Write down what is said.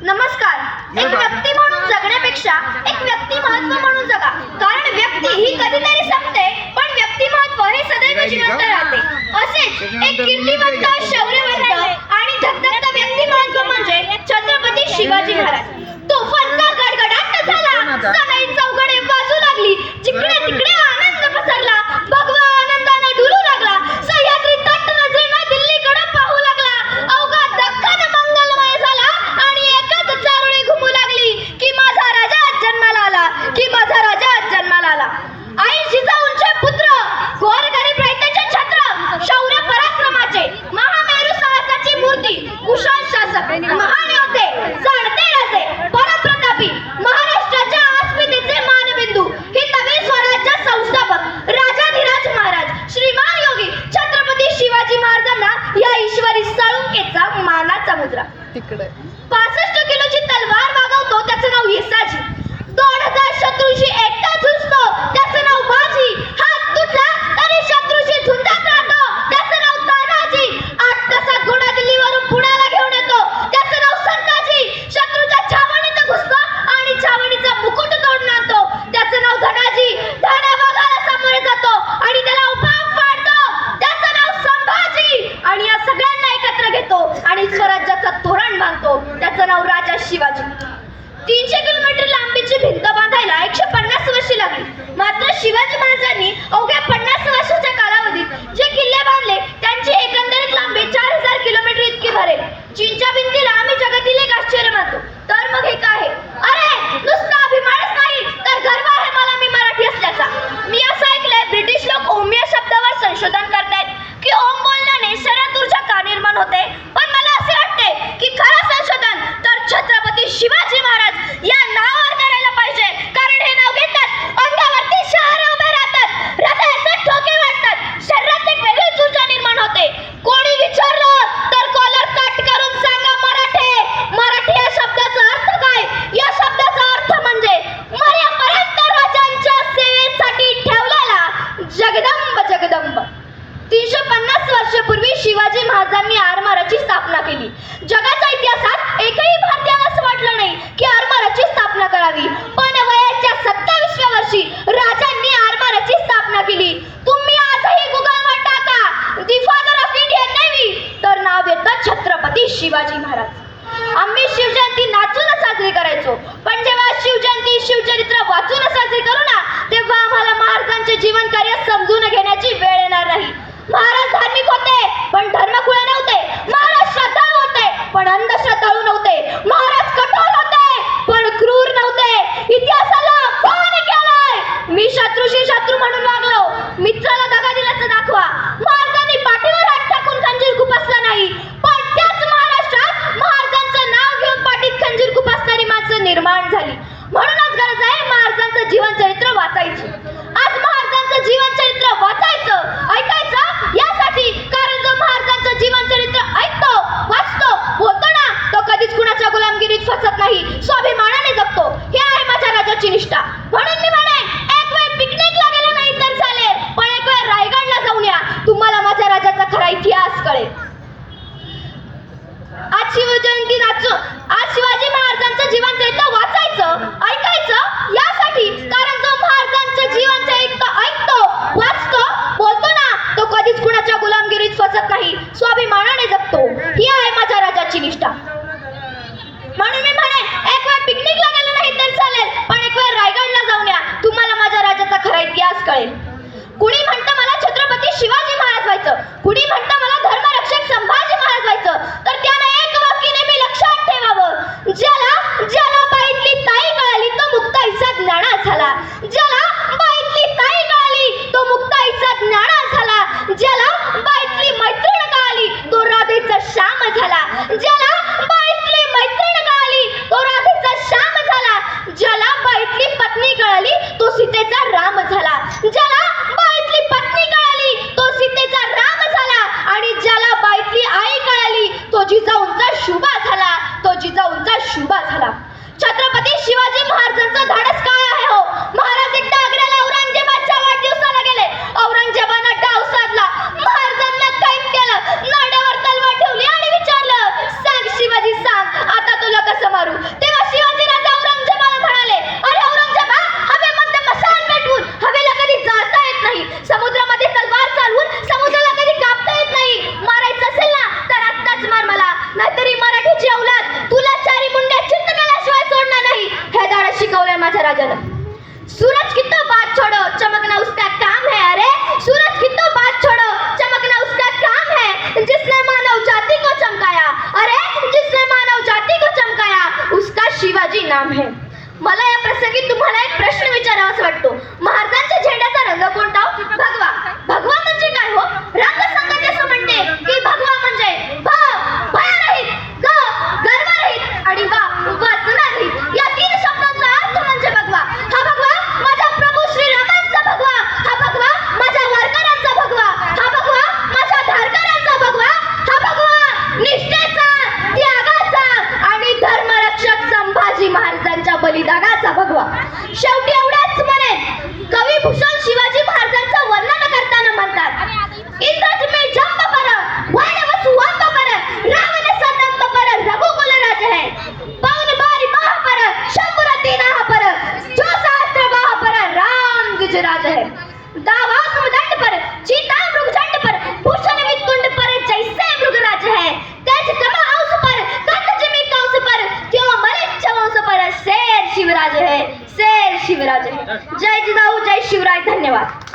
नमस्कार. एक व्यक्ती म्हणून जगण्यापेक्षा एक व्यक्तिमत्व म्हणून जगा. कारण व्यक्ती ही कधीतरी संपते, पण व्यक्तिमत्व हे सदैव जिवंत राहते. असेच एक कीर्तिवंत, शौर्यवंत आणि धगधगतं व्यक्तिमत्व म्हणजे छत्रपती शिवाजी महाराज. तोफांचा गडगडाट झाला, सनई चौघडे वाजू लागली, जिकडे तिकडे आनंद पसरला, भगवा आनंदाने डुलू लागला, सह्याद्री तट नजरेने दिल्लीकडे पाहू लागला. अवघा दख्खन मंगलमय झाला आणि एकच चारोळी घुमू लागली की माझा राजा जन्माला आला, की माझा राजा जन्माला आला. आई जिजाऊंचे पुत्र, गोरगरीब रयतेचे छत्र, शौर्य पराक्रमाचे, महामेरू साहसाची मूर्ती, कुशल शासक, महान योद्धे, जाणते राजे, परप्रतापी, महाराष्ट्राच्या अस्मितेचे मानबिंदू, हितवी स्वराज्य संस्थापक राजाधिराज महाराज श्रीमान योगी छत्रपती शिवाजी महाराजांना या ईश्वरी साळुंकेचा मानाचा मुद्रा. 65 किलोची तलवार वागवतो त्याचं नाव येसाजी. 2000 शत्रूशी एकटा झुंजतो त्याचं नाव बाजी. हात तुटला तरी शत्रूशी झुंजत राहतो त्याचं नाव तानाजी. 8 तासात घोडा दिल्लीवरून पुण्याला घेऊन येतो त्याचं नाव संताजी. शत्रूच्या छावणीत घुसतो आणि छावणीचा मुकुट तोडून आणतो त्याचं नाव धनाजी. धाड्या वाघाला सामोरे जातो आणि त्याला उपाव पाडतो त्याचं नाव संभाजी. आणि या सगळ्यांना एकत्र घेतो आणि स्वराज्याचा तोरण बांधतो त्याचं नाव राजा शिवाजी. 300 किलोमीटर लांबीची भिंत बांधायला 150 वर्षे लागली. मात्र शिवाजी महाराजांनी अवघ्या 50 वर्षाच्या कालावधीत जे किल्ले बांधले त्यांची एकंदरीत लांबी 4000 किलोमीटर इतकी भरेल. चीनच्या भिंतीला आम्ही जगातील एक आश्चर्य मानतो, तर मग हे काय? अरे नुसता अभिमानच नाही तर गर्व आहे मला मी मराठी असल्याचा. मी असं ऐकलंय ब्रिटिश लोक ओम या शब्दावर संशोधन करतायत की ओम बोलण्याने शरीरात ऊर्जा का निर्माण होते. पण मला असे वाटते की खरं संशोधन तर छत्रपती शिवाजी महाराज या नावावर करायला पाहिजे. कारण हे नाव घेतात अंगावरती शहरे उभे राहतात, हृदयाचे ठोके वाटतात, शरीरात एक वेगळीच ऊर्जा निर्माण होते. कोणी विचारलं तर कॉलर कट करून सांगा मराठे. मराठी या शब्दाचा अर्थ काय? या शब्दाचा अर्थ म्हणजे मर्यापर्यंत राजांच्या सेवेसाठी ठेवलेला जगदंब. जगदंब 350 वर्षापूर्वी शिवाजी महाराजांनी आरमाराची स्थापना केली. जगाच्या इतिहासात एकही भारतीयाला असं वाटलं नाही की आरमाराची स्थापना करावी. पण वयाच्या 27व्या वर्षी राजांनी आरमाराची स्थापना केली. तुम्ही आजही गुगलवर टाका the father of Indian navy तर नाव येतं छत्रपती शिवाजी महाराज. आम्ही शिवजयंती नाचून साजरी करायचो, पण जेव्हा शिवजयंती शिवचरित्र वाचून साजरी करू ना तेव्हा आम्हाला महाराजांचे जीवन कार्य समजून घेण्याची वेळ येणार नाही. महाराज धार्मिक होते पण धर्मकुळे नव्हते. महाराज श्रद्धाळू होते पण अंधश्रद्धाळू नव्हते. महाराज कठोर होते पण क्रूर नव्हते. इतिहासाला अपमान केलाय. मी शत्रूशी शत्रू म्हणून वागलो. मित्राला दगा दिल्याचं दाखवा. महाराजांनी पाठीवर हात टाकून खंजीर खुपसला नाही, पण त्याच महाराष्ट्रात महाराजांचं नाव घेऊन पाठीत खंजीर खुपसणारी माणसं निर्माण झाली. म्हणूनच गरज आहे महाराजांचं जीवनचरित्र वाचायची. आज महाराजांचं जीवनचरित्र वाचायचं, ऐकायचं यासाठी, कारण जो महाराजांचं जीवनचरित्र ऐकतो, वाचतो, बोलतो ना तो कधीच कुणाच्या गुलामगिरीत फसत नाही, स्वाभिमानाने जगतो. हे आहे माझ्या राजाची निष्ठा. म्हणून मी म्हणे एक वेळ पिकनिकला गेलो नाही तर चालेल, पण एक वेळ रायगडला जाऊन या. तुम्हाला माझ्या राजाचा खरा इतिहास कळेल. आज शिवजयंती नाचू, आज शिवाजी महाराजांचं जीवनचरित्र वाचायचं, ऐकायचं यासाठी, कारण जो महाराजांचं जीवनचरित्र ऐकतो, वाचतो, बोलतो ना तो कधीच कुणाच्या गुलामगिरीत फसत नाही, स्वाभिमानाने जगतो. ही आहे माझ्या राजाची निष्ठा. म्हणून मी म्हणे एक वेळ पिकनिकला गेलो नाही तर चालेल, पण एक वेळ रायगडला जाऊन या. तुम्हाला माझ्या राजाचा खरा इतिहास कळेल. कुणी म्हणतं मला छत्रपती शिवाजी महाराज व्हायचं, कुणी म्हणतं मला धर्मरक्षक संभाजी महाराज व्हायचं, तर त्याने एक वाक्य नेहमी लक्षात ठेवावं. ज्याला बाईतली ताई कळाली तो मुक्ताईचा ज्ञाना झाला. ज्याला बाईतली ताई कळाली तो मुक्ताईचा ज्ञाना झाला. ज्याला बाईतली मैत्रीण कळाली तो राधेचा श्याम झाला. ज्याला बाईतली मैत्रीण कळाली तो राधेचा श्याम झाला. ज्याला बाईतली पत्नी कळाली तो सीतेचा राम झाला. ज्याला बाईतली पत्नी कळाली तो सीतेचा राम झाला. आणि ज्याला बाईतली आई कळाली तो जिजाऊंचा शुभा झाला. तो जिजाऊंचा शुभा झाला. छत्रपती शिवाजी महाराजांचं धाडस काय आहे हो? महाराज एकदा आग्र्याला औरंगजेबाच्या वाढदिवसाला गेले. औरंगजेबानं डाव साधला. महाराजांना कैद केलं, नाड्यावर तलवार ठेवली आणि विचारलं, सांग शिवाजी नाहीतरी मराठीची औलाद तुला चारी मुंड्या चित्त केल्याशिवाय सोडणार नाही, हे धडा शिकवलंय माझ्या राजानं. सूरज की तो बात छोड़ो, चमकना उसका काम है. अरे सूरज की तो बात छोड़ो, चमकना उसका काम है. जिसने मानव जाति को चमकाया, अरे जिसने मानव जाति को चमकाया, उसका शिवाजी नाम है. मला या प्रसंगी तुम्हाला एक प्रश्न विचारावासा वाटतो. महाराजांच्या झेंड्याचा रंग कोणता? भगवा. भगवा म्हणजे काय हो? रंगसंगती असं म्हणते की भगवा म्हणजे भयरहित, गर्वरहित आणि वासनारहित. या तीन शब्दांचा अर्थ म्हणजे भगवा. हा भगवा माझ्या प्रभू श्री रामांचा भगवा, हा भगवा माझ्या वारकऱ्यांचा भगवा, हा भगवा माझ्या धारकऱ्यांचा भगवा, हा भगवा निष्ठेचा, त्यागाचा आणि धर्मरक्षक संभाजी महाराजांच्या बलिदानाचा भगवा. शेवटी एवढ्याच म्हणेन, कवी भूषण शिवाजी महाराजांचं वर्णन करताना म्हणतात, इंद्रज में जंप पर वाण वसुवंप पर रावण सदंप पर रघुकुल राज है. पवन बारी बाह पर शंभुर तीनाह पर जो सहस्त्र बाह पर राम गुजराज है. दावाग्म दंड पर चीता मृगजंड पर भूषण वितुंड पर जैसे मृगराज है. तेज कमा औस पर कंद जिमी कौस पर त्यो मलिच्छ वंश पर शेर शिवराज है, शेर शिवराज है. जय जिजाऊ, जय शिवराय. धन्यवाद.